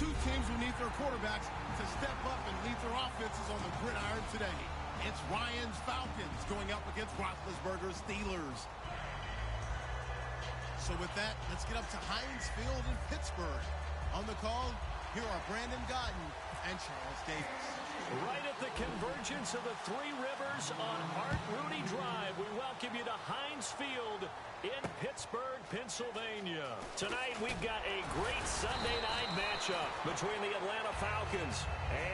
two teams who need their quarterbacks to step up and lead their offenses on the gridiron today. It's Ryan's Falcons going up against Roethlisberger's Steelers. So with that, let's get up to Heinz Field in Pittsburgh. On the call, here are Brandon Gaudin and Charles Davis. Right at the convergence of the Three Rivers on Art Rooney Drive, we welcome you to Heinz Field in Pittsburgh, Pennsylvania. Tonight, we've got a great Sunday night matchup between the Atlanta Falcons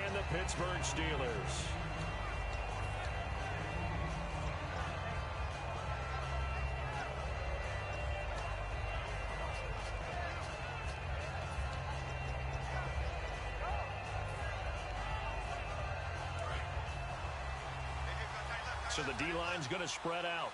and the Pittsburgh Steelers. So the D-line's going to spread out.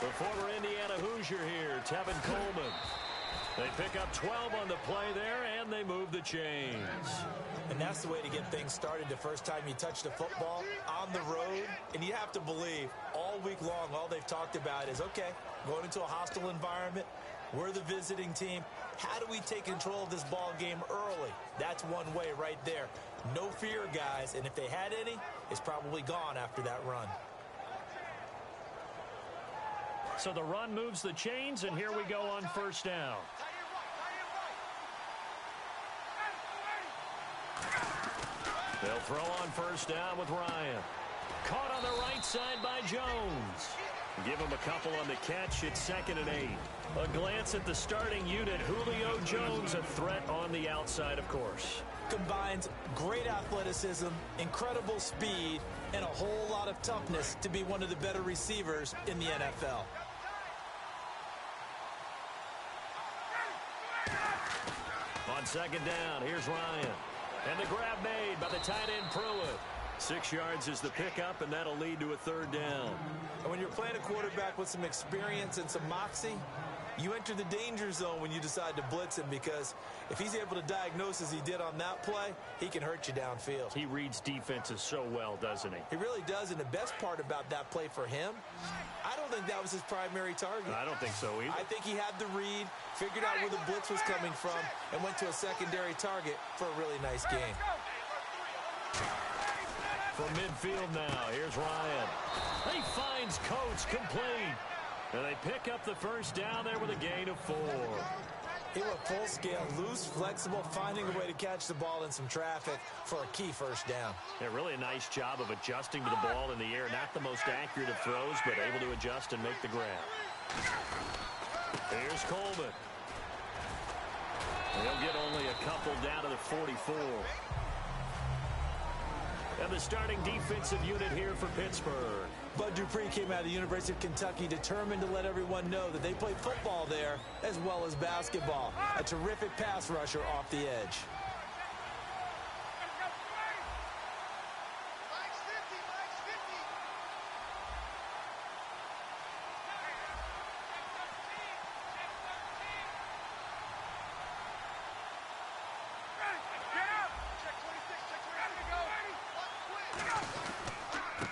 The former Indiana Hoosier here, Tevin Coleman. They pick up 12 on the play there, and they move the chains. And that's the way to get things started the first time you touch the football on the road. And you have to believe all week long, all they've talked about is, okay, going into a hostile environment, we're the visiting team. How do we take control of this ball game early? That's one way right there. No fear, guys. And if they had any, it's probably gone after that run. So the run moves the chains, and here we go on first down. They'll throw on first down with Ryan. Caught on the right side by Jones. Give him a couple on the catch. It's 2nd and 8. A glance at the starting unit. Julio Jones, a threat on the outside, of course. Combines great athleticism, incredible speed, and a whole lot of toughness to be one of the better receivers in the NFL. On 2nd down, here's Ryan. And the grab made by the tight end Pruitt. 6 yards is the pickup, and that'll lead to a 3rd down. And when you're playing a quarterback with some experience and some moxie, you enter the danger zone when you decide to blitz him, because if he's able to diagnose as he did on that play, he can hurt you downfield. He reads defenses so well, doesn't he? He really does, and the best part about that play for him, I don't think that was his primary target. I don't think so either. I think he had the read, figured out where the blitz was coming from, and went to a secondary target for a really nice game. From midfield now, here's Ryan. He finds Coates complete. And they pick up the first down there with a gain of 4. He went full scale, loose, flexible, finding a way to catch the ball in some traffic for a key first down. Yeah, really a nice job of adjusting to the ball in the air. Not the most accurate of throws, but able to adjust and make the grab. Here's Coleman. He'll get only a couple down to the 44. And the starting defensive unit here for Pittsburgh. Bud Dupree came out of the University of Kentucky determined to let everyone know that they play football there as well as basketball. A terrific pass rusher off the edge.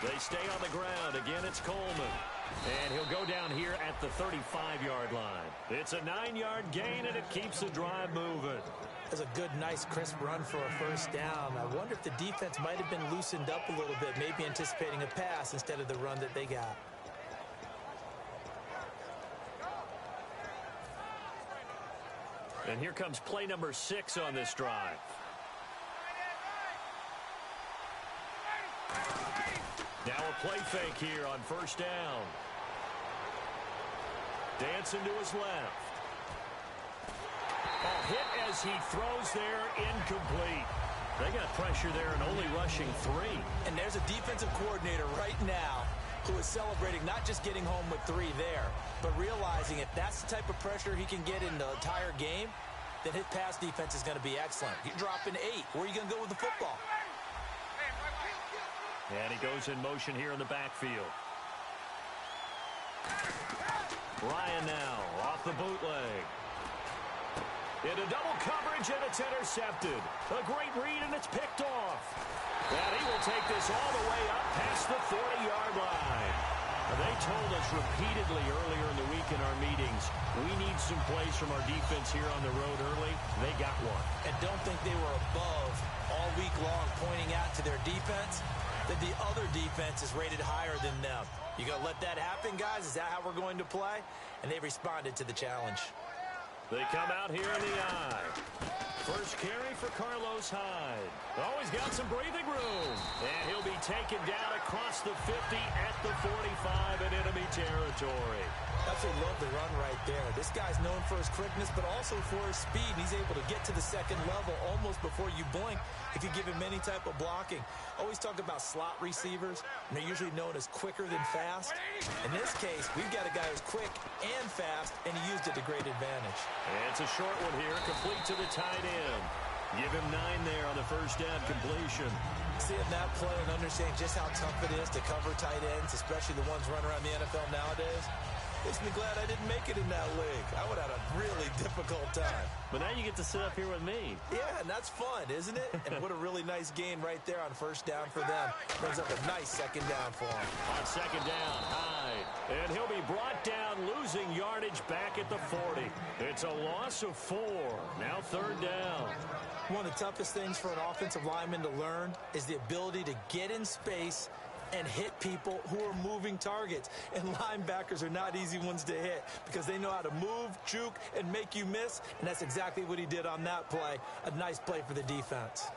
They stay on the ground. Again, it's Coleman. And he'll go down here at the 35-yard line. It's a 9-yard gain, and it keeps the drive moving. That's a good, nice, crisp run for a first down. I wonder if the defense might have been loosened up a little bit, maybe anticipating a pass instead of the run that they got. And here comes play number 6 on this drive. Now a play fake here on first down. Dancing to his left. A hit as he throws there, incomplete. They got pressure there and only rushing 3. And there's a defensive coordinator right now who is celebrating not just getting home with 3 there, but realizing if that's the type of pressure he can get in the entire game, then his pass defense is going to be excellent. You're dropping 8. Where are you going to go with the football? And he goes in motion here in the backfield. Ryan now off the bootleg. Into double coverage, and it's intercepted. A great read, and it's picked off. And he will take this all the way up past the 40-yard line. They told us repeatedly earlier in the week in our meetings, we need some plays from our defense here on the road early. They got one. And don't think they were above all week long pointing out to their defense that the other defense is rated higher than them. You going to let that happen, guys? Is that how we're going to play? And they responded to the challenge. They come out here in the eye. First carry for Carlos Hyde. Oh, he's got some breathing room. And he'll be taken down across the 50 at the 45 in enemy territory. Absolutely love the run right there. This guy's known for his quickness, but also for his speed. He's able to get to the second level almost before you blink if you give him any type of blocking. Always talk about slot receivers, and they're usually known as quicker than fast. In this case, we've got a guy who's quick and fast, and he used it to great advantage. And it's a short one here, complete to the tight end. Give him 9 there on the first down completion. Seeing that play and understanding just how tough it is to cover tight ends, especially the ones running around the NFL nowadays, makes me glad I didn't make it in that league. I would have had a really difficult time. But now you get to sit up here with me. Yeah, and that's fun, isn't it? And what a really nice gain right there on first down for them. Brings up a nice second down for them. On second down, Hyde. And he'll be brought down, losing yardage back at the 40. It's a loss of 4. Now third down. One of the toughest things for an offensive lineman to learn is the ability to get in space and hit people who are moving targets. And linebackers are not easy ones to hit because they know how to move, juke, and make you miss. And that's exactly what he did on that play. A nice play for the defense.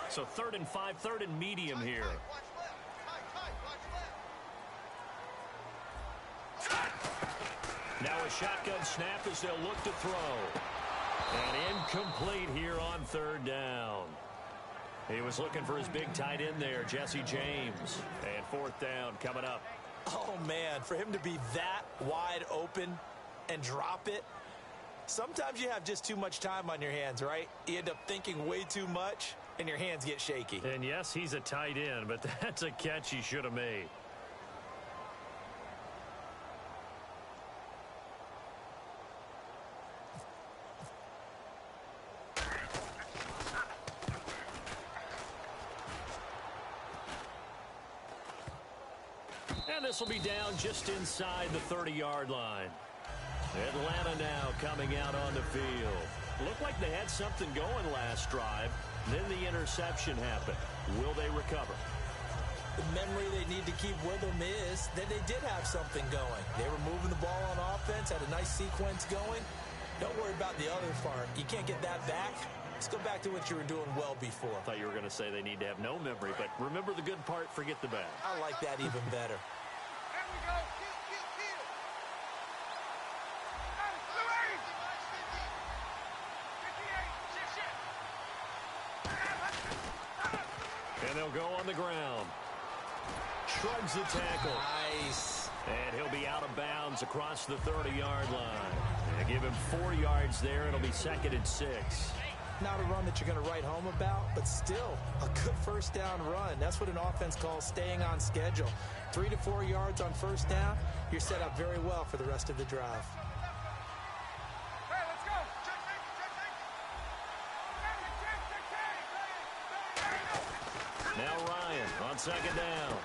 So 3rd and 5, 3rd and medium here. Now a shotgun snap as they'll look to throw. And incomplete here on 3rd down. He was looking for his big tight end there, Jesse James. And 4th down coming up. Oh, man, for him to be that wide open and drop it, sometimes you have just too much time on your hands, right? You end up thinking way too much, and your hands get shaky. And yes, he's a tight end, but that's a catch he should have made. And this will be down just inside the 30-yard line. Atlanta now coming out on the field. Looked like they had something going last drive. Then the interception happened. Will they recover? The memory they need to keep with them is that they did have something going. They were moving the ball on offense, had a nice sequence going. Don't worry about the other part. You can't get that back. Let's go back to what you were doing well before. I thought you were going to say they need to have no memory, but remember the good part, forget the bad. I like that even better. And they'll go on the ground. Shrugs the tackle. Nice. And he'll be out of bounds across the 30-yard line. And give him 4 yards there. It'll be 2nd and 6. Not a run that you're going to write home about, but still a good first down run. That's what an offense calls staying on schedule. 3 to 4 yards on first down, you're set up very well for the rest of the drive. Now Ryan on 2nd down.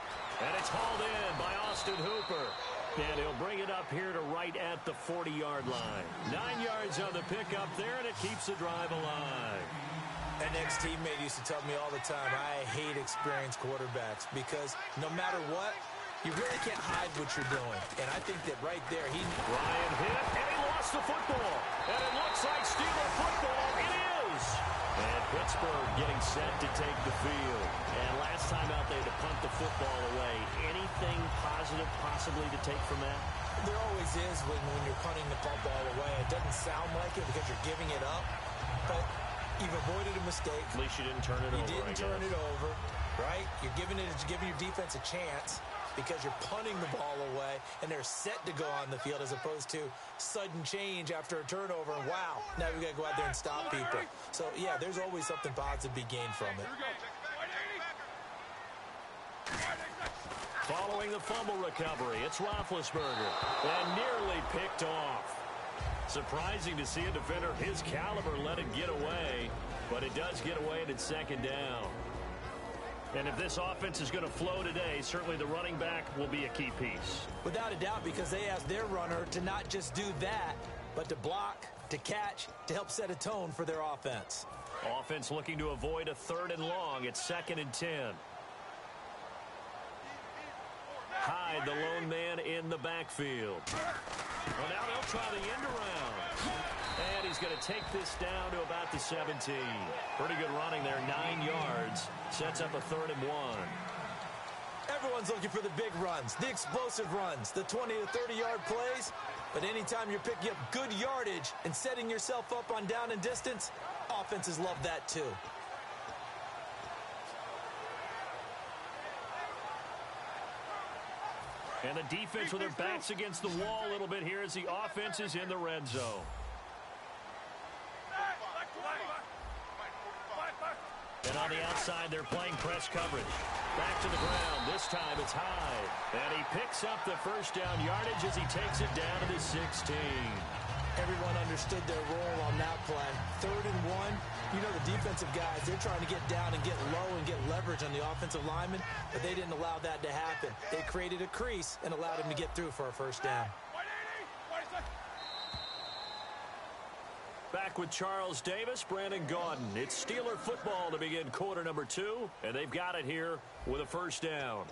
And it's hauled in by Austin Hooper. And he'll bring it up here to right at the 40-yard line. 9 yards on the pickup there, and it keeps the drive alive. An ex-teammate used to tell me all the time, I hate experienced quarterbacks because no matter what, you really can't hide what you're doing. And I think that right there, Ryan hit, and he lost the football. And it looks like stealing football. It is. And Pittsburgh getting set to take the field. And last time out, they had to punt the football away. Anything positive possibly to take from that? There always is when you're punting the football away. It doesn't sound like it because you're giving it up, but you've avoided a mistake. At least you didn't turn it over. You didn't turn it over, right? You're giving your defense a chance because you're punting the ball away, and they're set to go on the field as opposed to sudden change after a turnover. And wow, now we've got to go out there and stop people. So, yeah, there's always something positive to be gained from it. the fumble recovery. It's Roethlisberger. And nearly picked off. Surprising to see a defender of his caliber let it get away. But it does get away, and it's second down. And if this offense is going to flow today, certainly the running back will be a key piece. Without a doubt, because they asked their runner to not just do that, but to block, to catch, to help set a tone for their offense. Offense looking to avoid a 3rd and long. It's 2nd and 10. Hyde, the lone man in the backfield. Well, now they'll try the end around. And he's going to take this down to about the 17. Pretty good running there, 9 yards. Sets up a 3rd and 1. Everyone's looking for the big runs, the explosive runs, the 20 to 30-yard plays. But anytime you're picking up good yardage and setting yourself up on down and distance, offenses love that too. And the defense with their backs against the wall a little bit here as the offense is in the red zone. And on the outside, they're playing press coverage. Back to the ground. This time it's Hyde. And he picks up the first down yardage as he takes it down to the 16. Everyone understood their role on that play. 3rd and 1. You know the defensive guys, they're trying to get down and get low and get leverage on the offensive lineman, but they didn't allow that to happen. They created a crease and allowed him to get through for a first down. Back with Charles Davis, Brandon Gaudin. It's Steeler football to begin quarter number 2, and they've got it here with a first down.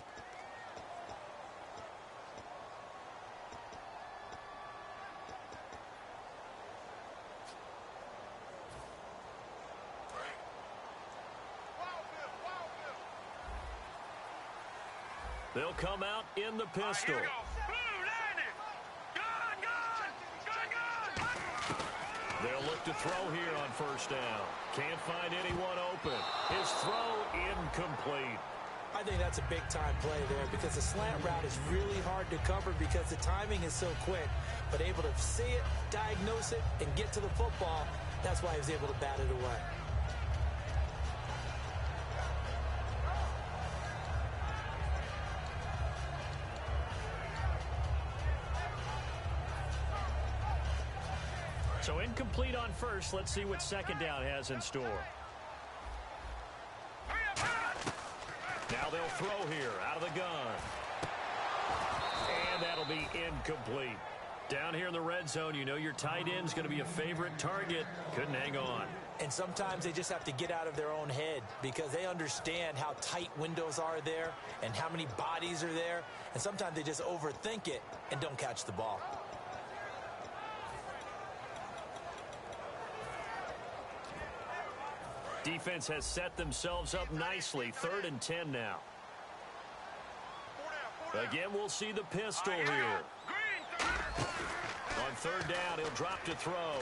They'll come out in the pistol. They'll look to throw here on first down. Can't find anyone open. His throw incomplete. I think that's a big-time play there because the slant route is really hard to cover because the timing is so quick. But able to see it, diagnose it, and get to the football, that's why he was able to bat it away. So incomplete on first. Let's see what second down has in store. Now they'll throw here out of the gun. And that'll be incomplete. Down here in the red zone, you know your tight end's going to be a favorite target. Couldn't hang on. And sometimes they just have to get out of their own head because they understand how tight windows are there and how many bodies are there. And sometimes they just overthink it and don't catch the ball. Defense has set themselves up nicely. 3rd and 10 now. Again, we'll see the pistol here. On 3rd down, he'll drop to throw.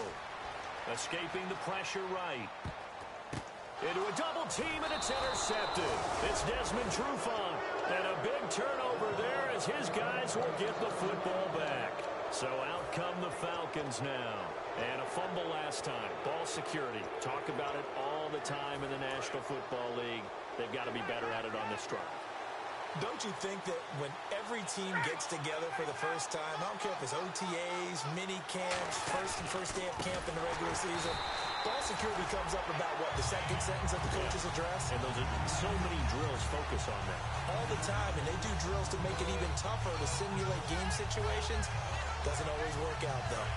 Escaping the pressure right. Into a double team, and it's intercepted. It's Desmond Trufant. And a big turnover there as his guys will get the football back. So out come the Falcons now. And a fumble last time. Ball security. Talk about it all the time in the National Football League. They've got to be better at it on this drive. Don't you think that when every team gets together for the first time, I don't care if it's OTAs, mini camps, first day of camp in the regular season, ball security comes up about what, the second sentence of the coach's address? And those are so many drills focus on that. All the time, and they do drills to make it even tougher to simulate game situations. Doesn't always work out, though.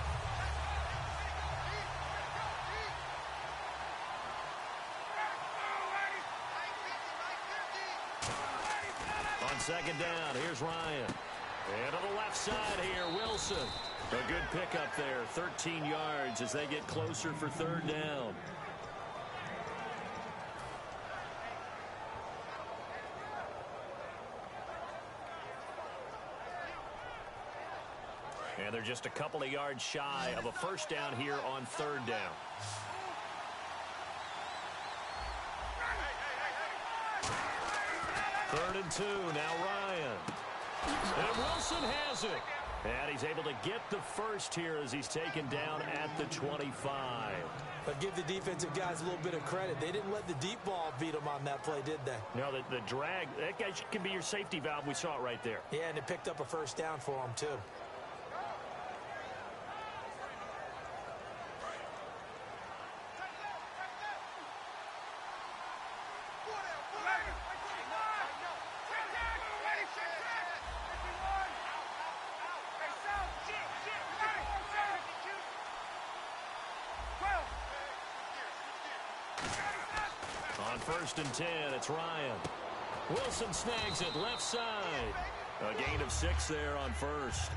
On second down, here's Ryan. And on the left side here, Wilson. A good pickup there, 13 yards as they get closer for 3rd down. And they're just a couple of yards shy of a first down here on 3rd down. Third and 2, now Ryan. And Wilson has it. And he's able to get the first here as he's taken down at the 25. But give the defensive guys a little bit of credit. They didn't let the deep ball beat them on that play, did they? No, the drag, that guy can be your safety valve. We saw it right there. Yeah, and it picked up a first down for them, too. On 1st and 10, it's Ryan. Wilson snags it left side. A gain of 6 there on 1st.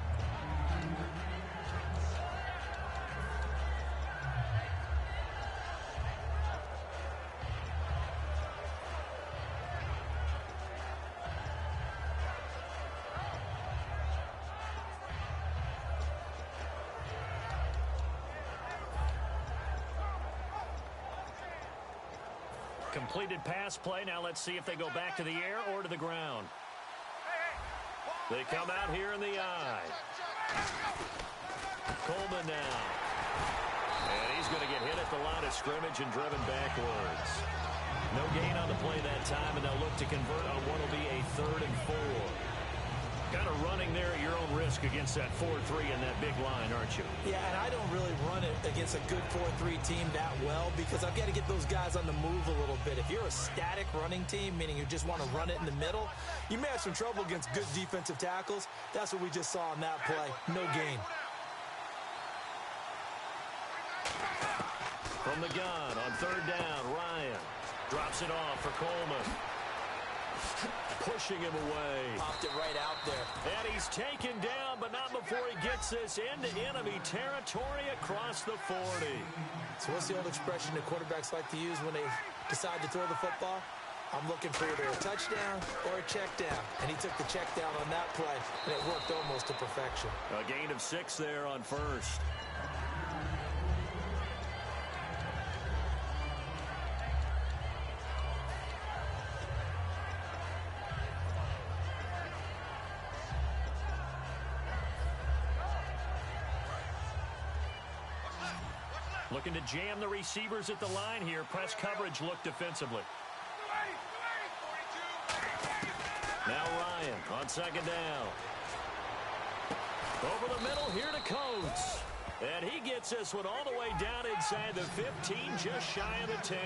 Completed pass play. Now let's see if they go back to the air or to the ground. They come out here in the eye. Coleman now. And he's going to get hit at the line of scrimmage and driven backwards. No gain on the play that time, and they'll look to convert on what will be a 3rd and 4. Kind of running there at your own risk against that 4-3 and that big line, aren't you? Yeah, and I don't really run it against a good 4-3 team that well because I've got to get those guys on the move a little bit. If you're a static running team, meaning you just want to run it in the middle, you may have some trouble against good defensive tackles. That's what we just saw on that play. No gain. From the gun on 3rd down, Ryan drops it off for Coleman. Pushing him away. Popped it right out there. And he's taken down, but not before he gets this into enemy territory across the 40. So what's the old expression that quarterbacks like to use when they decide to throw the football? I'm looking for either a touchdown or a check down. And he took the check down on that play, and it worked almost to perfection. A gain of 6 there on 1st. Looking to jam the receivers at the line here. Press coverage look defensively. Now Ryan on 2nd down. Over the middle here to Coates. And he gets this one all the way down inside the 15, just shy of the 10.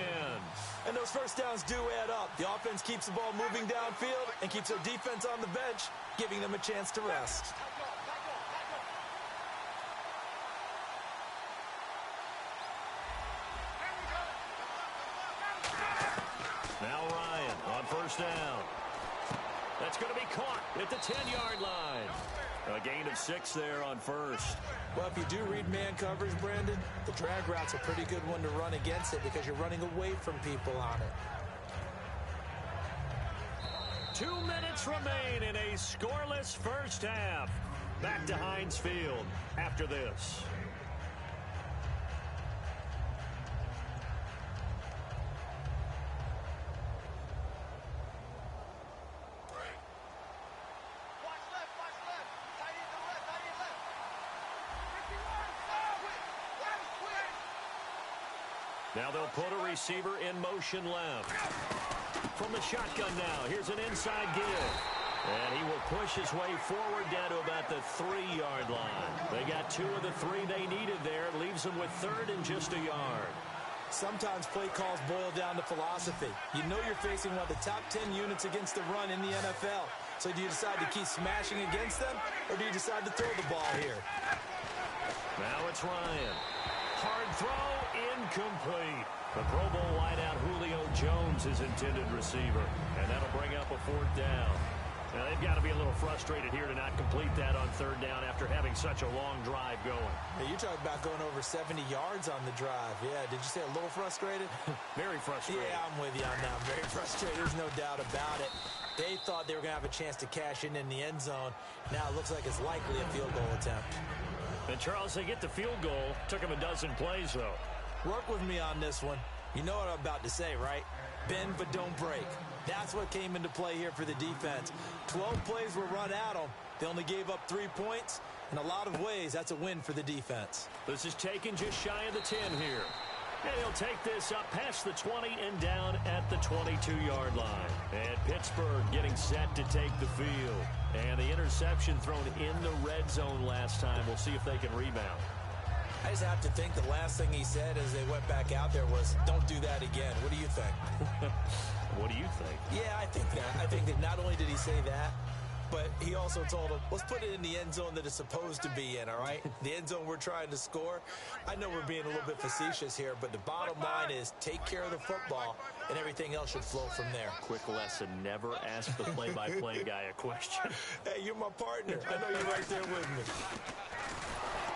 And those first downs do add up. The offense keeps the ball moving downfield and keeps their defense on the bench, giving them a chance to rest. Now Ryan on 1st down. That's going to be caught at the 10-yard line. A gain of 6 there on 1st. Well, if you do read man coverage, Brandon, the drag route's a pretty good one to run against it because you're running away from people on it. 2 minutes remain in a scoreless first half. Back to Heinz Field after this. Now they'll put a receiver in motion left. From the shotgun now, here's an inside give. And he will push his way forward down to about the 3-yard line. They got 2 of the 3 they needed there. Leaves them with 3rd and just a yard. Sometimes play calls boil down to philosophy. You know you're facing one of the top 10 units against the run in the NFL. So do you decide to keep smashing against them, or do you decide to throw the ball here? Now it's Ryan. Hard throw, incomplete. The Pro Bowl wideout Julio Jones is intended receiver, and that'll bring up a 4th down. Now they've got to be a little frustrated here to not complete that on 3rd down after having such a long drive going. Hey, you're talking about going over 70 yards on the drive. Yeah, did you say a little frustrated? Very frustrated. Yeah, I'm with you on that. Very frustrated. There's no doubt about it. They thought they were going to have a chance to cash in the end zone. Now it looks like it's likely a field goal attempt. And Charles, they get the field goal. Took him a dozen plays, though. Work with me on this one. You know what I'm about to say, right? Bend but don't break. That's what came into play here for the defense. 12 plays were run at them. They only gave up 3 points, In a lot of ways, that's a win for the defense. This is taken just shy of the 10 here. And he'll take this up past the 20 and down at the 22-yard line. And Pittsburgh getting set to take the field. And the interception thrown in the red zone last time. We'll see if they can rebound. I just have to think the last thing he said as they went back out there was, don't do that again. What do you think? What do you think? Yeah, I think that. I think that not only did he say that, but he also told him, let's put it in the end zone that it's supposed to be in, all right? The end zone we're trying to score. I know we're being a little bit facetious here, but the bottom line is take care of the football, and everything else should flow from there. Quick lesson, never ask the play-by-play guy a question. Hey, you're my partner. I know you're right there with me.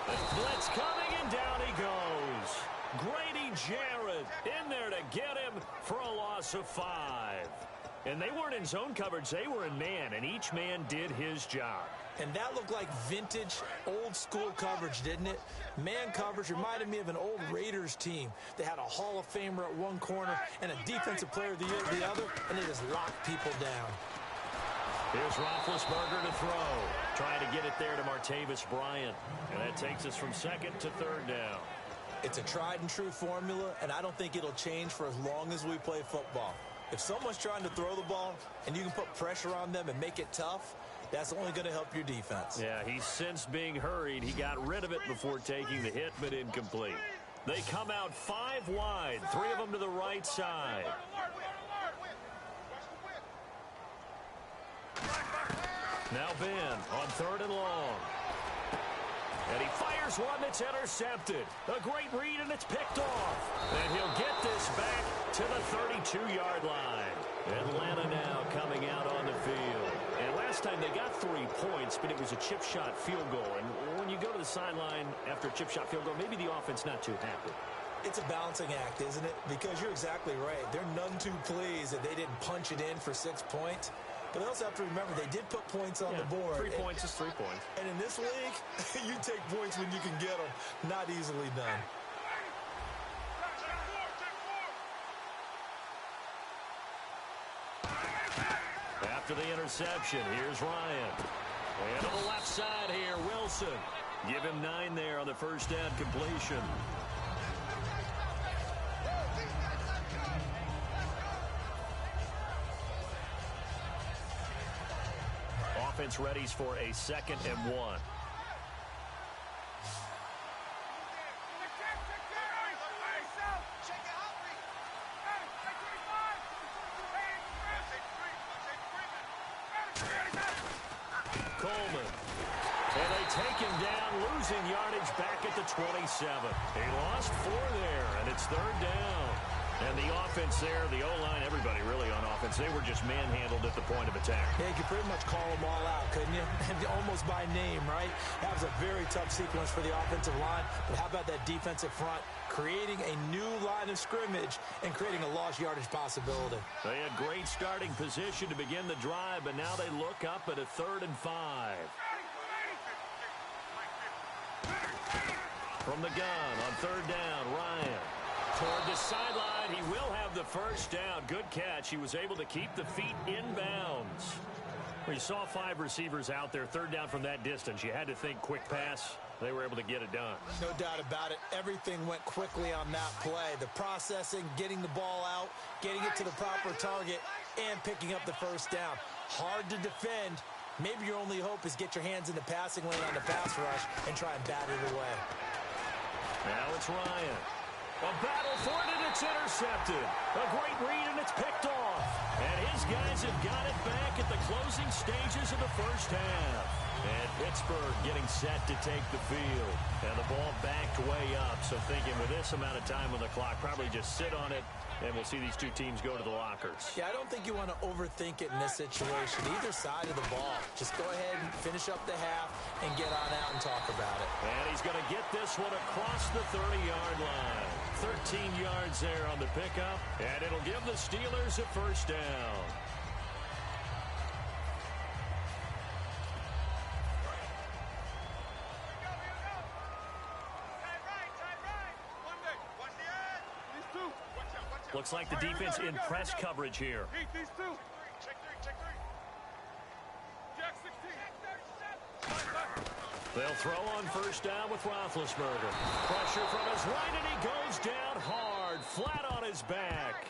Blitz coming, and down he goes. Grady Jarrett in there to get him for a loss of 5. And they weren't in zone coverage, they were in man, and each man did his job. And that looked like vintage, old-school coverage, didn't it? Man coverage reminded me of an old Raiders team. They had a Hall of Famer at one corner and a defensive player of the year at the other, and they just locked people down. Here's Roethlisberger to throw. Trying to get it there to Martavis Bryant. And that takes us from 2nd to 3rd down. It's a tried-and-true formula, and I don't think it'll change for as long as we play football. If someone's trying to throw the ball and you can put pressure on them and make it tough, that's only going to help your defense. Yeah, he's since being hurried. He got rid of it before taking the hit, but incomplete. They come out 5 wide, 3 of them to the right side. Now Ben on 3rd and long. And he fires one that's intercepted. A great read, and it's picked off. And he'll get this back to the 32-yard line. Atlanta now coming out on the field. And last time they got 3 points, but it was a chip shot field goal. And when you go to the sideline after a chip shot field goal, maybe the offense not too happy. It's a balancing act, isn't it? Because you're exactly right. They're none too pleased that they didn't punch it in for 6 points. But they also have to remember they did put points on the board. 3 points is 3 points. And in this league, you take points when you can get them. Not easily done. After the interception, here's Ryan. And to the left side here, Wilson. Give him 9 there on the first down completion. Offense readies for a 2nd and 1. Coleman. And they take him down, losing yardage back at the 27. He lost 4 there, and it's 3rd down. And the offense there, the O-line, everybody really on offense, they were just manhandled at the point of attack. Yeah, you could pretty much call them all out, couldn't you? Almost by name, right? That was a very tough sequence for the offensive line. But how about that defensive front creating a new line of scrimmage and creating a lost yardage possibility? They had great starting position to begin the drive, but now they look up at a 3rd and 5. From the gun on 3rd down, Ryan. Toward the sideline, he will have the first down. Good catch. He was able to keep the feet inbounds. We saw 5 receivers out there, 3rd down from that distance. You had to think quick pass. They were able to get it done. No doubt about it. Everything went quickly on that play. The processing, getting the ball out, getting it to the proper target, and picking up the first down. Hard to defend. Maybe your only hope is get your hands in the passing lane on the pass rush and try and bat it away. Now it's Ryan. A battle for it, and it's intercepted. A great read, and it's picked off. And his guys have got it back at the closing stages of the first half. And Pittsburgh getting set to take the field. And the ball backed way up. So thinking with this amount of time on the clock, probably just sit on it, and we'll see these 2 teams go to the lockers. Yeah, I don't think you want to overthink it in this situation. Either side of the ball. Just go ahead and finish up the half and get on out and talk about it. And he's going to get this one across the 30-yard line. 13 yards there on the pickup, and it'll give the Steelers a first down. Looks like the defense in press coverage here. These 2. Check 3. Jack 16. They'll throw on first down with Roethlisberger. Pressure from his right, and he goes down hard, flat on his back.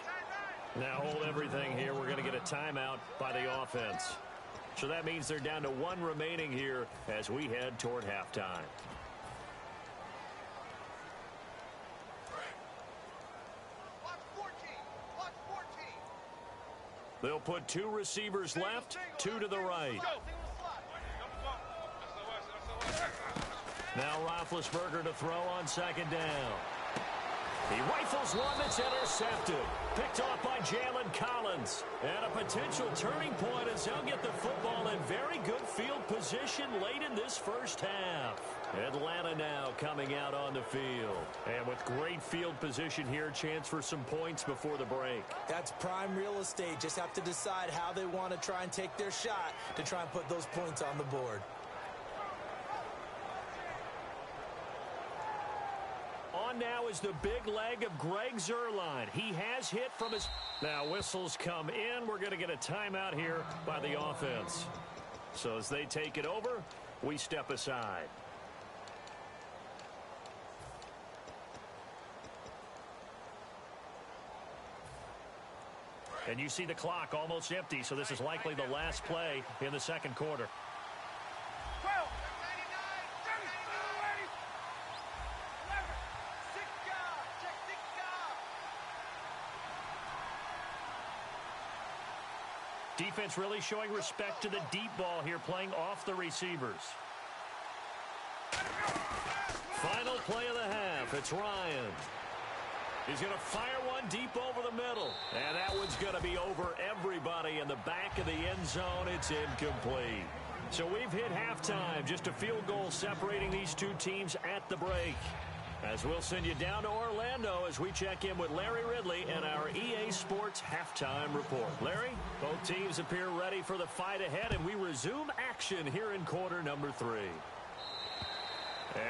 Now hold everything here. We're going to get a timeout by the offense. So that means they're down to one remaining here as we head toward halftime. They'll put two receivers left, two to the right. Now Roethlisberger to throw on second down. He rifles one that's intercepted. Picked off by Jalen Collins. And a potential turning point as they'll get the football in very good field position late in this first half. Atlanta now coming out on the field. And with great field position here, chance for some points before the break. That's prime real estate. Just have to decide how they want to try and take their shot to try and put those points on the board. On now is the big leg of Greg Zuerlein. He has hit from his... Now whistles come in. We're going to get a timeout here by the offense. So as they take it over, we step aside. And you see the clock almost empty, so this is likely the last play in the second quarter. Defense really showing respect to the deep ball here, playing off the receivers. Final play of the half. It's Ryan. He's going to fire one deep over the middle. And that one's going to be over everybody in the back of the end zone. It's incomplete. So we've hit halftime. Just a field goal separating these two teams at the break. As we'll send you down to Orlando as we check in with Larry Ridley and our EA Sports Halftime Report. Larry, both teams appear ready for the fight ahead, and we resume action here in quarter number 3.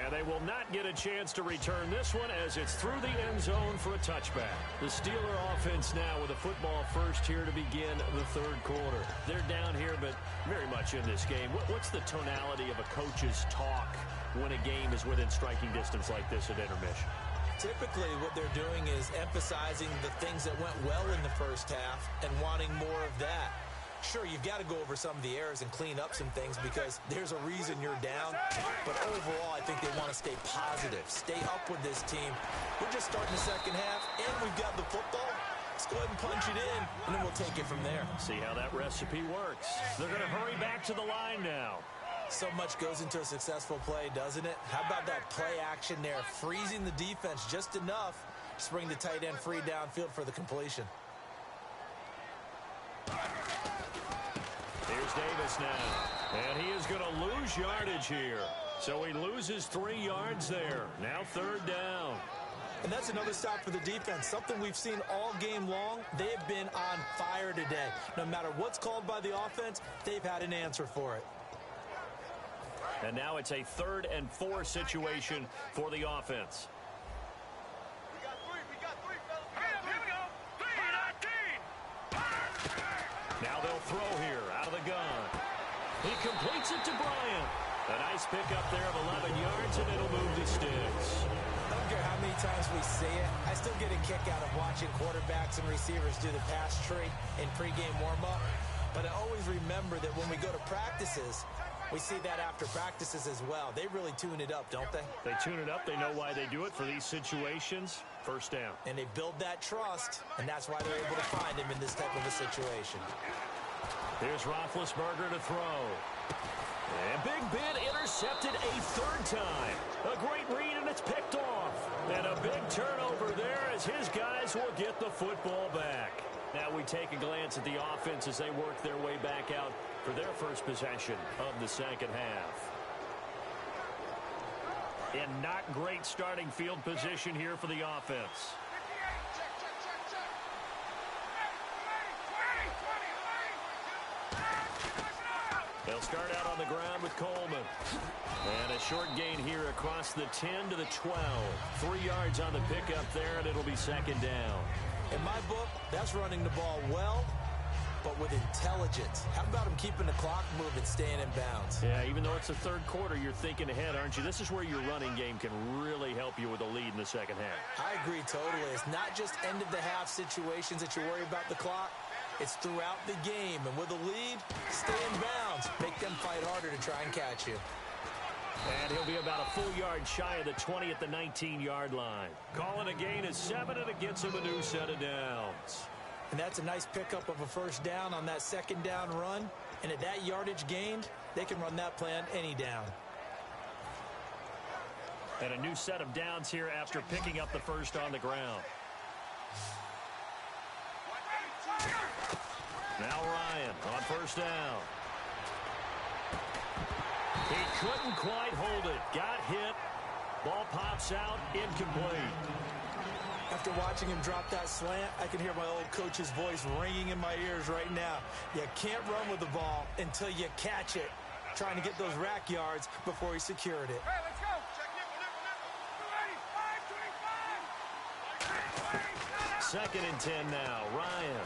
And they will not get a chance to return this one as it's through the end zone for a touchback. The Steeler offense now with a football first here to begin the third quarter. They're down here, but very much in this game. What's the tonality of a coach's talk when a game is within striking distance like this at intermission? Typically, what they're doing is emphasizing the things that went well in the first half and wanting more of that. Sure, you've got to go over some of the errors and clean up some things because there's a reason you're down. But overall, I think they want to stay positive, stay up with this team. We're just starting the second half, and we've got the football. Let's go ahead and punch it in, and then we'll take it from there. See how that recipe works. They're going to hurry back to the line now. So much goes into a successful play, doesn't it? How about that play action there, freezing the defense just enough to bring the tight end free downfield for the completion. Here's Davis now, and he is going to lose yardage here. So he loses 3 yards there. Now third down. And that's another stop for the defense, something we've seen all game long. They have been on fire today. No matter what's called by the offense, they've had an answer for it. And now it's a 3rd and 4 situation for the offense. Now they'll throw here out of the gun. He completes it to Bryant. A nice pickup there of 11 yards, and it'll move to sticks. I don't care how many times we see it. I still get a kick out of watching quarterbacks and receivers do the pass tree in pregame warm-up. But I always remember that when we go to practices, we see that after practices as well. They really tune it up, don't they? They tune it up. They know why they do it for these situations. First down. And they build that trust, and that's why they're able to find him in this type of a situation. Here's Roethlisberger to throw. And Big Ben intercepted a 3rd time. A great read, and it's picked off. And a big turnover there as his guys will get the football back. Now we take a glance at the offense as they work their way back out for their first possession of the second half. In not great starting field position here for the offense. They'll start out on the ground with Coleman. And a short gain here across the 10 to the 12. 3 yards on the pickup there, and it'll be second down. In my book, that's running the ball well but with intelligence. How about him keeping the clock moving, staying in bounds? Yeah, even though it's the third quarter, you're thinking ahead, aren't you? This is where your running game can really help you with a lead in the second half. I agree totally. It's not just end-of-the-half situations that you worry about the clock. It's throughout the game. And with a lead, stay in bounds. Make them fight harder to try and catch you. And he'll be about a full yard shy of the 20 at the 19-yard line. Calling a gain of 7, and it gets him a new set of downs. And that's a nice pickup of a first down on that second down run. And at that yardage gained, they can run that play on any down. And a new set of downs here after picking up the first on the ground. Now Ryan on first down. He couldn't quite hold it. Got hit. Ball pops out. Incomplete. After watching him drop that slant, I can hear my old coach's voice ringing in my ears right now. You can't run with the ball until you catch it. Trying to get those rack yards before he secured it. Hey, let's go. Second and 10 now. Ryan.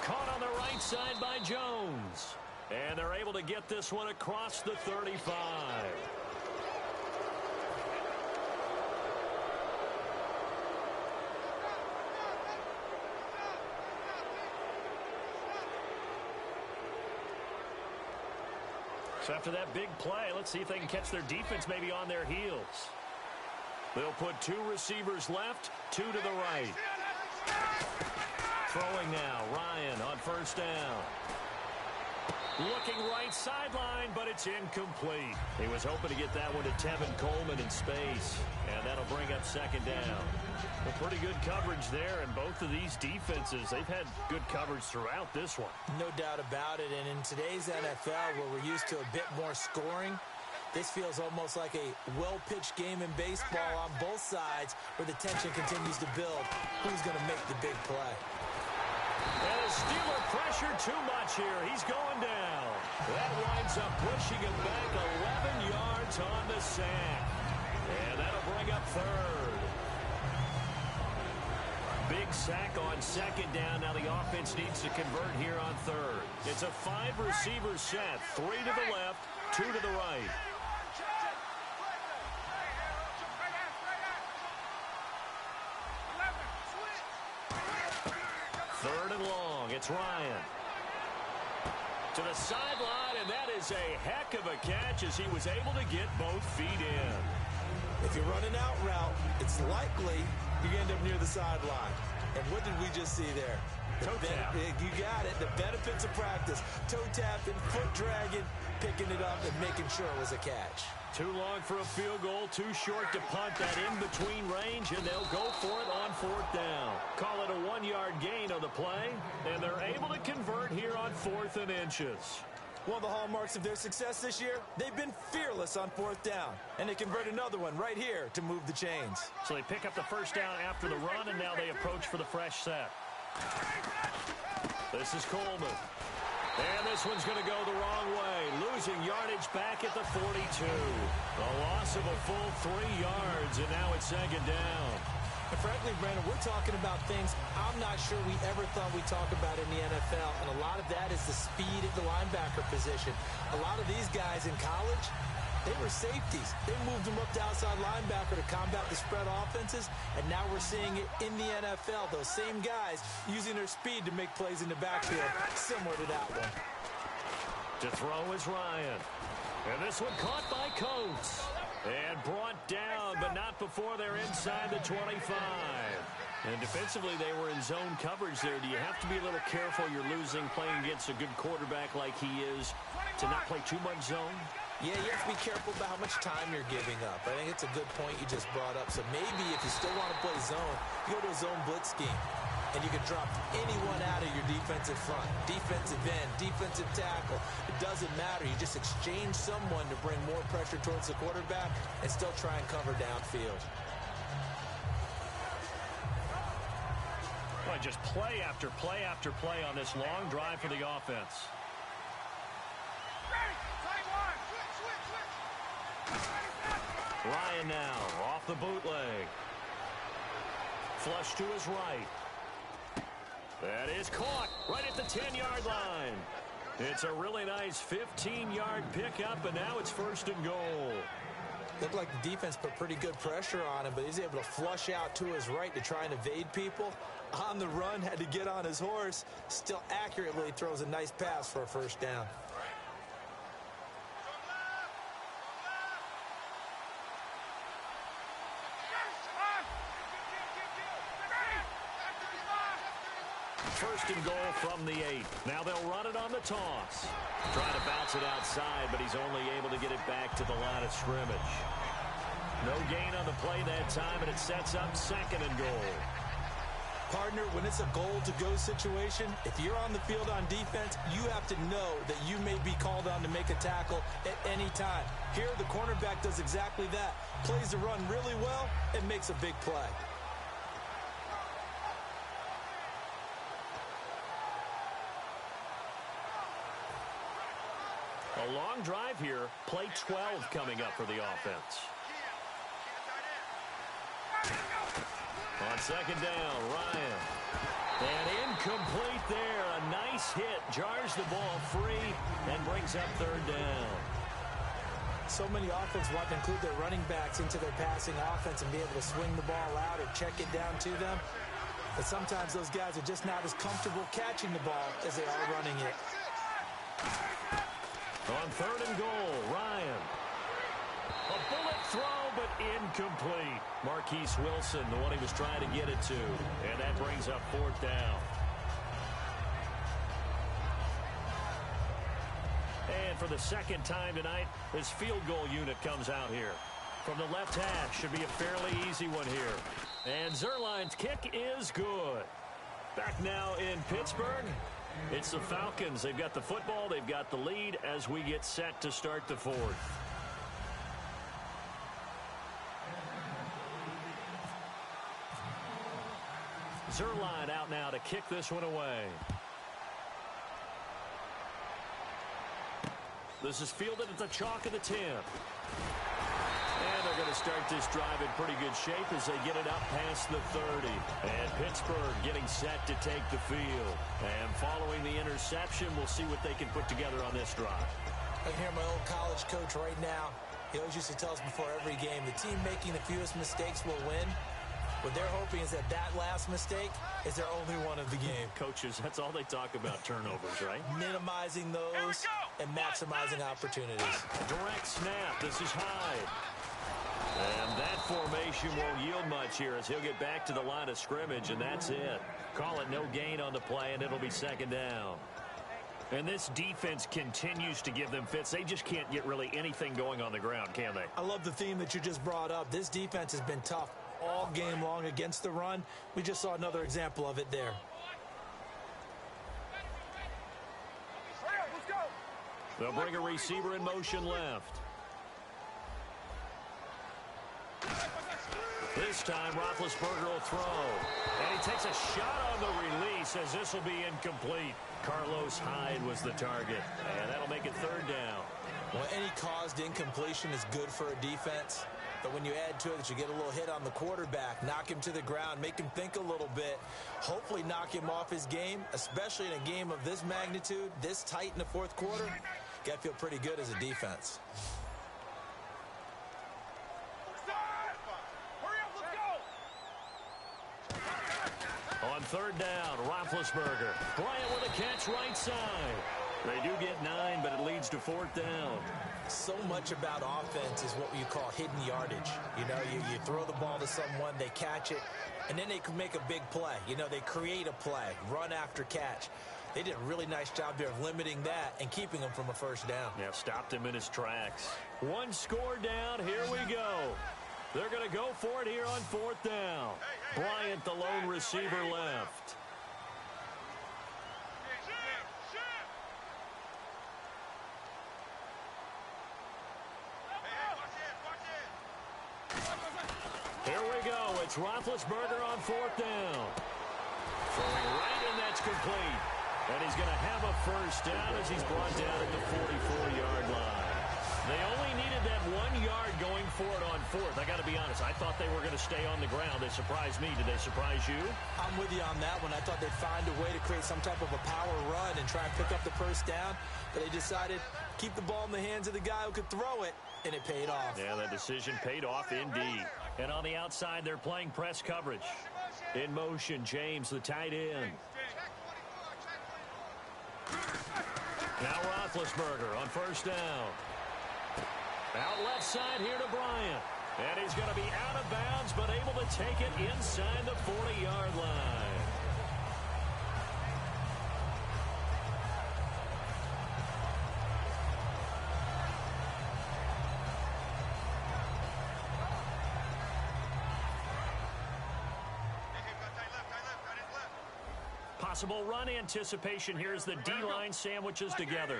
Caught on the right side by Jones. And they're able to get this one across the 35. So after that big play, let's see if they can catch their defense maybe on their heels. They'll put 2 receivers left, 2 to the right. Throwing now, Ryan on first down. Looking right sideline, but it's incomplete. He was hoping to get that one to Tevin Coleman in space, and that'll bring up second down. Well, pretty good coverage there, and both of these defenses, they've had good coverage throughout this one. No doubt about it, and in today's NFL, where we're used to a bit more scoring, this feels almost like a well-pitched game in baseball on both sides, where the tension continues to build. Who's going to make the big play? And the Steeler pressure too much here. He's going down. That winds up pushing him back 11 yards on the sack. And that'll bring up third. Big sack on second down. Now the offense needs to convert here on third. It's a 5-receiver set. 3 to the left, 2 to the right. Third and long. It's Ryan. To the sideline, and that is a heck of a catch as he was able to get both feet in. If you run an out route, it's likely you end up near the sideline. And what did we just see there? Toe tap. You got it. The benefits of practice. Toe tapping, foot dragging, picking it up, and making sure it was a catch. Too long for a field goal, too short to punt that in-between range, and they'll go for it on fourth down. Call it a 1-yard gain on the play, and they're able to convert here on 4th and inches. One of the hallmarks of their success this year, they've been fearless on fourth down, and they convert another one right here to move the chains. So they pick up the first down after the run, and now they approach for the fresh set. This is Coleman. And this one's going to go the wrong way. Losing yardage back at the 42. A loss of a full 3 yards, and now it's second down. And frankly, Brandon, we're talking about things I'm not sure we ever thought we'd talk about in the NFL. And a lot of that is the speed at the linebacker position. A lot of these guys in college, they were safeties. They moved them up to outside linebacker to combat the spread offenses, and now we're seeing it in the NFL. Those same guys using their speed to make plays in the backfield, similar to that one. To throw is Ryan. And this one caught by Coates. And brought down, but not before they're inside the 25. And defensively, they were in zone coverage there. Do you have to be a little careful? You're losing playing against a good quarterback like he is to not play too much zone? Yeah, you have to be careful about how much time you're giving up. I think it's a good point you just brought up. So maybe if you still want to play zone, you go to a zone blitz scheme. And you can drop anyone out of your defensive front. Defensive end, defensive tackle. It doesn't matter. You just exchange someone to bring more pressure towards the quarterback and still try and cover downfield. Well, just play after play after play on this long drive for the offense. Ryan now off the bootleg. Flush to his right. That is caught right at the 10-yard line. It's a really nice 15-yard pickup, and now it's 1st and goal. Looked like the defense put pretty good pressure on him, but he's able to flush out to his right to try and evade people. On the run, had to get on his horse. Still accurately throws a nice pass for a 1st down. First and goal from the 8. Now they'll run it on the toss. Trying to bounce it outside, but he's only able to get it back to the line of scrimmage. No gain on the play that time, and it sets up 2nd and goal. Partner, when it's a goal-to-go situation, if you're on the field on defense, you have to know that you may be called on to make a tackle at any time. Here, the cornerback does exactly that. Plays the run really well and makes a big play. A long drive here. Play 12 coming up for the offense. On 2nd down, Ryan. And incomplete there. A nice hit. Jars the ball free and brings up 3rd down. So many offenses want to include their running backs into their passing offense and be able to swing the ball out or check it down to them. But sometimes those guys are just not as comfortable catching the ball as they are running it. On 3rd and goal, Ryan. A bullet throw, but incomplete. Marquise Wilson, the one he was trying to get it to. And that brings up 4th down. And for the 2nd time tonight, his field goal unit comes out here. From the left hash, should be a fairly easy one here. And Zerline's kick is good. Back now in Pittsburgh. It's the Falcons. They've got the football. They've got the lead as we get set to start the 4th. Zerline out now to kick this one away. This is fielded at the chalk of the 10. And they're going to start this drive in pretty good shape as they get it up past the 30. And Pittsburgh getting set to take the field. And following the interception, we'll see what they can put together on this drive. I can hear my old college coach right now. He always used to tell us before every game, the team making the fewest mistakes will win. What they're hoping is that last mistake is their only one of the game. Coaches, that's all they talk about, turnovers, right? Minimizing those and maximizing opportunities. Direct snap. This is Hyde. And that formation won't yield much here as he'll get back to the line of scrimmage, and that's it. Call it no gain on the play, and it'll be 2nd down. And this defense continues to give them fits. They just can't get really anything going on the ground, can they? I love the theme that you just brought up. This defense has been tough all game long against the run. We just saw another example of it there. They'll bring a receiver in motion left. This time, Roethlisberger will throw. And he takes a shot on the release as this will be incomplete. Carlos Hyde was the target. And that'll make it 3rd down. Well, any caused incompletion is good for a defense. But when you add to it that you get a little hit on the quarterback, knock him to the ground, make him think a little bit, hopefully knock him off his game, especially in a game of this magnitude, this tight in the 4th quarter, you got to feel pretty good as a defense. On 3rd down, Roethlisberger. Bryant with a catch right side. They do get 9, but it leads to 4th down. So much about offense is what you call hidden yardage. You know, you throw the ball to someone, they catch it, and then they can make a big play. You know, they create a play, run after catch. They did a really nice job there of limiting that and keeping him from a 1st down. Yeah, stopped him in his tracks. 1 score down. Here we go. They're going to go for it here on 4th down. Bryant, the lone receiver, left. Here we go. It's Roethlisberger on 4th down. Throwing right, and that's complete. And he's going to have a 1st down as he's brought down at the 44-yard line. They only needed that 1 yard going for it on fourth. I got to be honest. I thought they were going to stay on the ground. They surprised me. Did they surprise you? I'm with you on that one. I thought they'd find a way to create some type of a power run and try and pick up the first down. But they decided to keep the ball in the hands of the guy who could throw it, and it paid off. Yeah, that decision paid off indeed. And on the outside, they're playing press coverage. In motion, James, the tight end. Now Roethlisberger on first down. Out left side here to Bryant. And he's going to be out of bounds, but able to take it inside the 40-yard line. Possible run anticipation here as the D-line sandwiches together.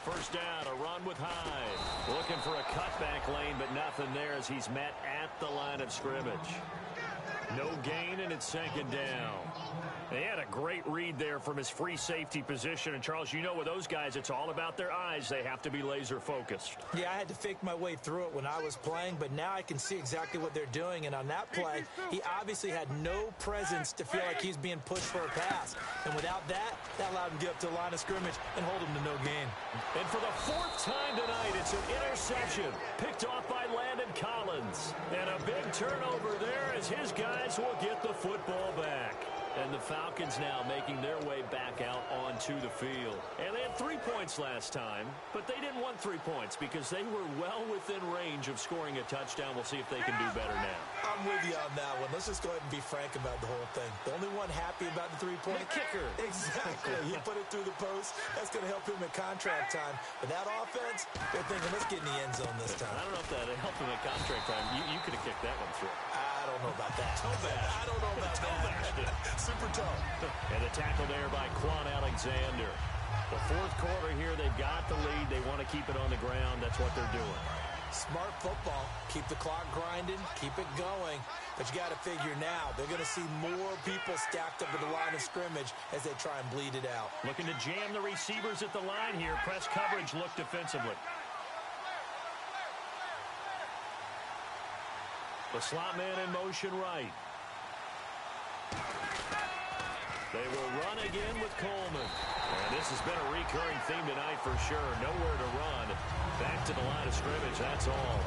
First down, a run with Hyde. Looking for a cutback lane, but nothing there as he's met at the line of scrimmage. No gain, and it's second down. They had a great read there from his free safety position. And, Charles, you know with those guys, it's all about their eyes. They have to be laser-focused. Yeah, I had to fake my way through it when I was playing, but now I can see exactly what they're doing. And on that play, he obviously had no presence to feel like he's being pushed for a pass. And without that, that allowed him to get up to the line of scrimmage and hold him to no gain. And for the fourth time tonight, it's an interception picked off by Landon Collins. And a big turnover there as his guys will get the football back. And the Falcons now making their way back out onto the field. And they had 3 points last time, but they didn't want 3 points because they were well within range of scoring a touchdown. We'll see if they can do better now. I'm with you on that one. Let's just go ahead and be frank about the whole thing. The only one happy about the 3-point kicker. Exactly. He put it through the post. That's going to help him at contract time. But that offense, they're thinking, let's get in the end zone this time. I don't know if that helped him at contract time. You could have kicked that one through. I don't know about that. Toe bash. I don't know about that. Super toe. And the tackle there by Quan Alexander. The fourth quarter here, they've got the lead. They want to keep it on the ground. That's what they're doing. Smart football. Keep the clock grinding. Keep it going. But you got to figure now, they're going to see more people stacked up at the line of scrimmage as they try and bleed it out. Looking to jam the receivers at the line here. Press coverage look defensively. The slot man in motion right. They will run again with Coleman. And this has been a recurring theme tonight for sure. Nowhere to run. Back to the line of scrimmage, that's all.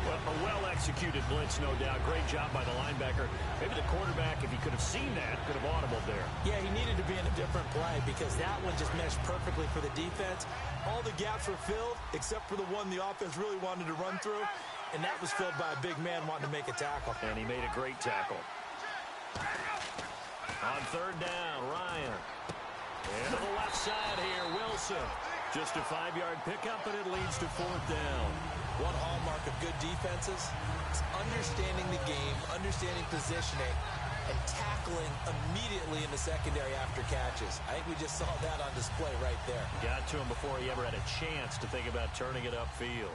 Well, a well-executed blitz, no doubt. Great job by the linebacker. Maybe the quarterback, if he could have seen that, could have audibled there. Yeah, he needed to be in a different play because that one just meshed perfectly for the defense. All the gaps were filled except for the one the offense really wanted to run through, and that was filled by a big man wanting to make a tackle. And he made a great tackle. On third down, Ryan. And to the left side here, Wilson. Just a 5-yard pickup, and it leads to fourth down. One hallmark of good defenses is understanding the game, understanding positioning, and tackling immediately in the secondary after catches. I think we just saw that on display right there. Got to him before he ever had a chance to think about turning it upfield.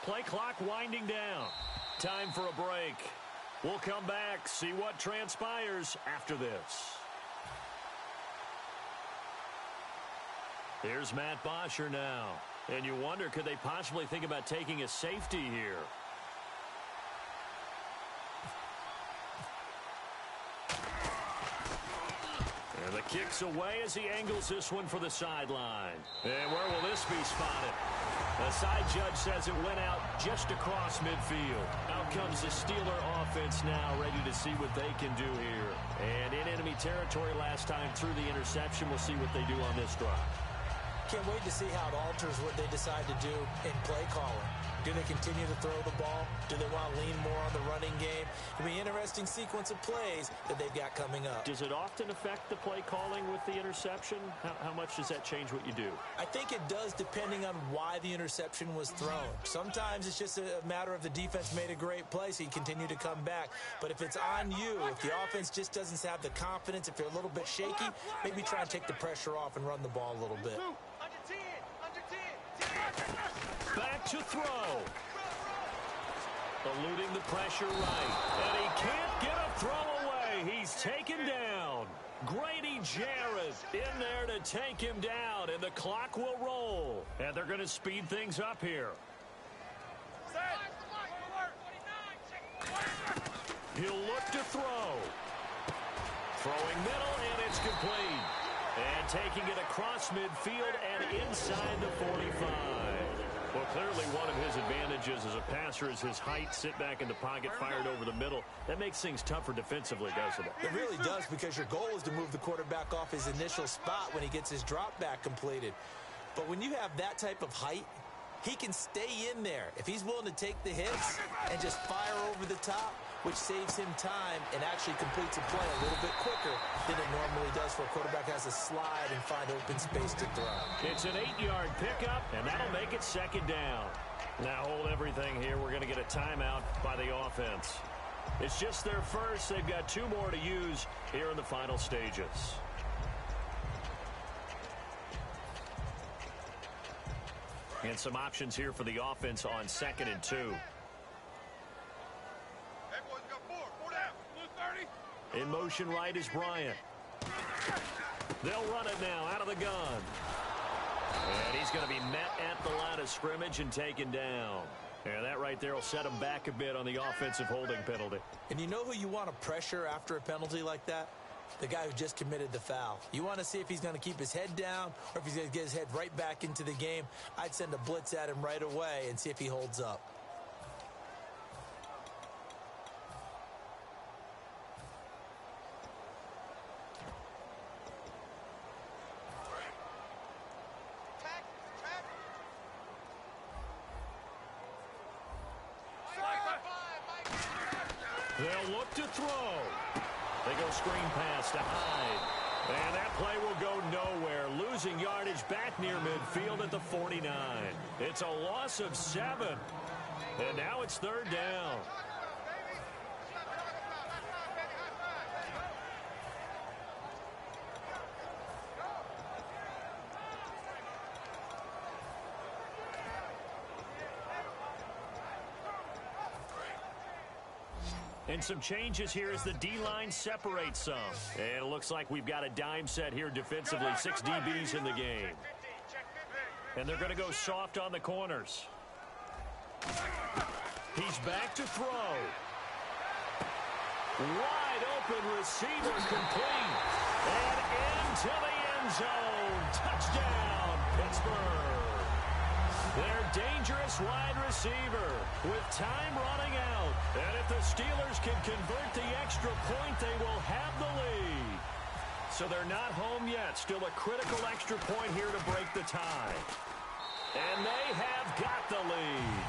Play clock winding down. Time for a break. We'll come back, see what transpires after this. Here's Matt Bosher now. And you wonder, could they possibly think about taking a safety here? And the kick's away as he angles this one for the sideline. And where will this be spotted? The side judge says it went out just across midfield. Out comes the Steeler offense now, ready to see what they can do here. And in enemy territory last time through the interception. We'll see what they do on this drive. Can't wait to see how it alters what they decide to do in play calling. Do they continue to throw the ball? Do they want to lean more on the running game? It'll be an interesting sequence of plays that they've got coming up. Does it often affect the play calling with the interception? How much does that change what you do? I think it does, depending on why the interception was thrown. Sometimes it's just a matter of the defense made a great play, so you continue to come back. But if it's on you, if the offense just doesn't have the confidence, if they're a little bit shaky, maybe try and take the pressure off and run the ball a little bit. Back to throw. Eluding the pressure right. And he can't get a throw away. He's taken down. Grady Jarrett in there to take him down, and the clock will roll. And they're going to speed things up here. He'll look to throw. Throwing middle, and it's complete. And taking it across midfield and inside the 45. Well, clearly one of his advantages as a passer is his height. Sit back in the pocket, fired over the middle. That makes things tougher defensively, doesn't it? It really does, because your goal is to move the quarterback off his initial spot when he gets his drop back completed. But when you have that type of height, he can stay in there if he's willing to take the hits and just fire over the top, which saves him time and actually completes a play a little bit quicker than it normally does for a quarterback who has to slide and find open space to throw. It's an 8-yard pickup, and that'll make it second down. Now hold everything here. We're going to get a timeout by the offense. It's just their first. They've got 2 more to use here in the final stages. And some options here for the offense on 2nd and 2. In motion right is Bryant. They'll run it now out of the gun. And he's going to be met at the line of scrimmage and taken down. And that right there will set him back a bit on the offensive holding penalty. And you know who you want to pressure after a penalty like that? The guy who just committed the foul. You want to see if he's going to keep his head down or if he's going to get his head right back into the game. I'd send a blitz at him right away and see if he holds up. They'll look to throw. They go screen pass to Hyde. And that play will go nowhere. Losing yardage back near midfield at the 49. It's a loss of 7. And now it's 3rd down. And some changes here as the D-line separates some. And it looks like we've got a dime set here defensively. 6 DBs in the game. And they're going to go soft on the corners. He's back to throw. Wide open receiver complete. And into the end zone. Touchdown, Pittsburgh. Their dangerous wide receiver with time running out. And if the Steelers can convert the extra point, they will have the lead. So they're not home yet. Still a critical extra point here to break the tie. And they have got the lead.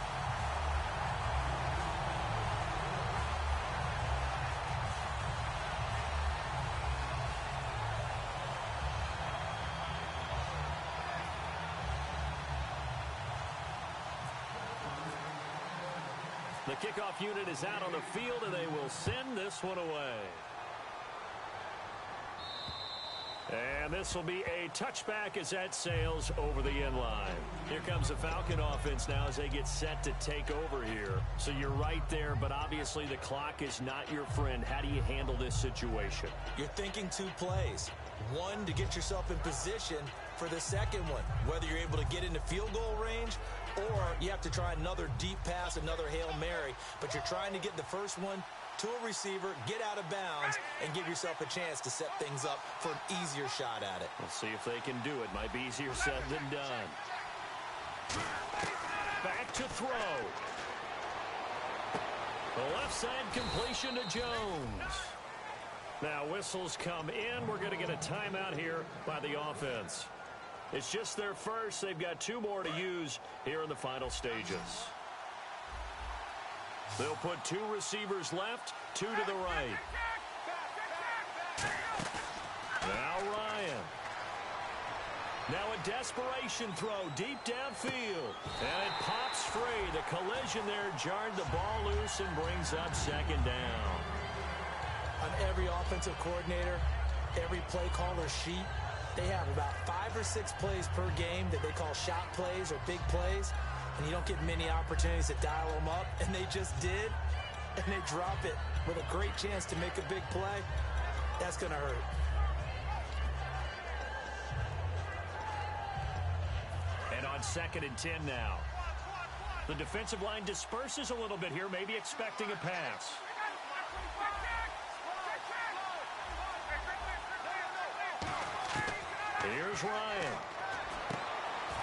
The kickoff unit is out on the field, and they will send this one away. And this will be a touchback as that sails over the end line. Here comes the Falcon offense now as they get set to take over here. So you're right there, but obviously the clock is not your friend. How do you handle this situation? You're thinking 2 plays. One, to get yourself in position for the second one, whether you're able to get into field goal range or you have to try another deep pass, another Hail Mary, but you're trying to get the first one to a receiver, get out of bounds, and give yourself a chance to set things up for an easier shot at it. We'll see if they can do it. Might be easier said than done. Back to throw. The left side completion to Jones. Now whistles come in. We're going to get a timeout here by the offense. It's just their first. They've got 2 more to use here in the final stages. They'll put 2 receivers left, 2 to the right. Now Ryan. Now a desperation throw deep downfield. And it pops free. The collision there jarred the ball loose and brings up 2nd down. On every offensive coordinator, every play caller sheet, they have about 5 or 6 plays per game that they call shot plays or big plays. And you don't get many opportunities to dial them up. And they just did. And they drop it with a great chance to make a big play. That's going to hurt. And on 2nd and 10 now. The defensive line disperses a little bit here, maybe expecting a pass. Here's Ryan.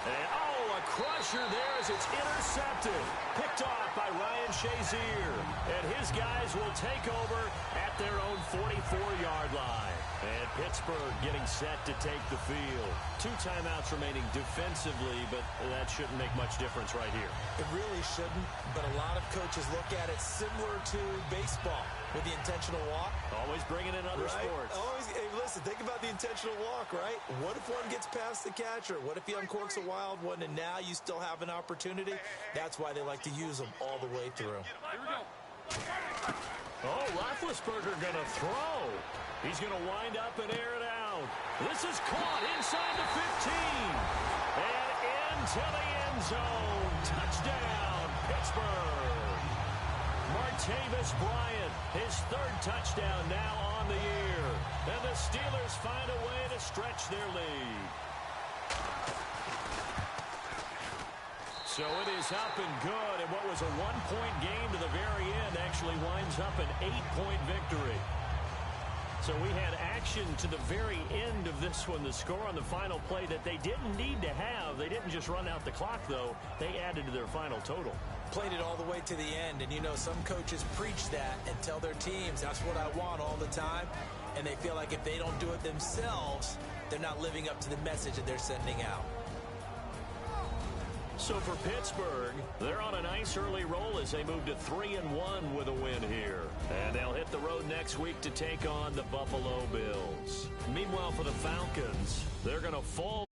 And, a crusher there as it's intercepted. Picked off by Ryan Shazier. And his guys will take over at their own 44-yard line. And Pittsburgh getting set to take the field. 2 timeouts remaining defensively, but that shouldn't make much difference right here. It really shouldn't, but a lot of coaches look at it similar to baseball with the intentional walk. Always bringing in other sports. Always, hey, listen, think about the intentional walk, right? What if one gets past the catcher? What if he uncorks a wild one and now you still have an opportunity? That's why they like to use them all the way through. Here we go. Oh, Roethlisberger going to throw. He's going to wind up and air it out. This is caught inside the 15. And into the end zone. Touchdown, Pittsburgh. Martavis Bryant, his 3rd touchdown now on the year. And the Steelers find a way to stretch their lead. So it is up and good, and what was a 1-point game to the very end actually winds up an 8-point victory. So we had action to the very end of this one, the score on the final play that they didn't need to have. They didn't just run out the clock, though. They added to their final total. Played it all the way to the end, and you know some coaches preach that and tell their teams, that's what I want all the time, and they feel like if they don't do it themselves, they're not living up to the message that they're sending out. So for Pittsburgh, they're on a nice early roll as they move to 3-1 with a win here. And they'll hit the road next week to take on the Buffalo Bills. Meanwhile, for the Falcons, they're going to fall